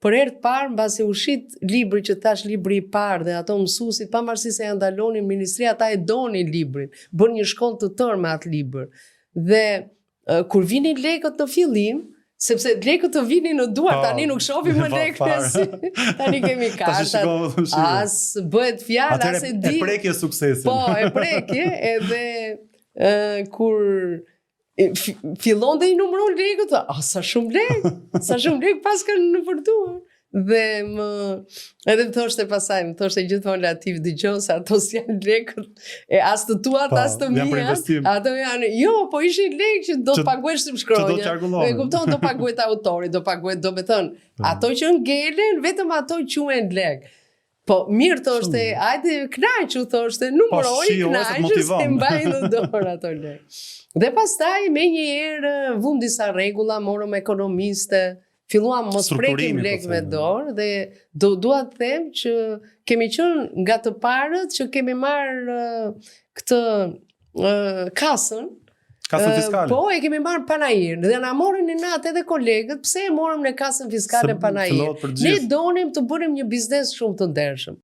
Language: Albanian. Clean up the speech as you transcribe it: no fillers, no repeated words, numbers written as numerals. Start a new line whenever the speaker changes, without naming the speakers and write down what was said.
për herë të parë, mbasi u shit libri që tash libri i parë dhe ato mësuesit, pavarësisht se ja ndalonin ministria, ata e donin librin, bën një shkollë të tërë me atë libër. Dhe kur vinin lekët në fillim, sepse lekët të vinin në duar, tani nuk shohim më lekët, tani kemi kartat, as bëhet fjalë, as e di.
E prekje suksesin.
Po, e prekje, edhe kur fillon dhe i numëron lekët, sa shumë lekë pas kanë nëpërtuar. Dhe edhe më thoshte pasaj, më thoshte gjithmonë Latif, dëgjoj se ato si janë lekët e as të tuat, as të mia. Ato janë, jo, po ishin lekë që do të paguesh si shkronja. E kupton, do paguhet autori, do paguhet, do me thënë, ato që ngelen, vetëm ato quhen lekë. Po mirë thoshte, hajde knaqu thoshte, numëroj knaqu se mbajnë në dorë ato lekë. Dhe pastaj me një herë vum disa rregulla, morëm ekonomiste, filluam mos prekim lekë me dorë dhe dua të them që kemi qenë nga të parët që kemi marrë këtë kasën
fiskale.
Po, e kemi marrë panajir dhe na morën në natë edhe kolegët, pse e morëm në kasën fiskale panajir. Ne donim të bënim një biznes shumë të ndershëm.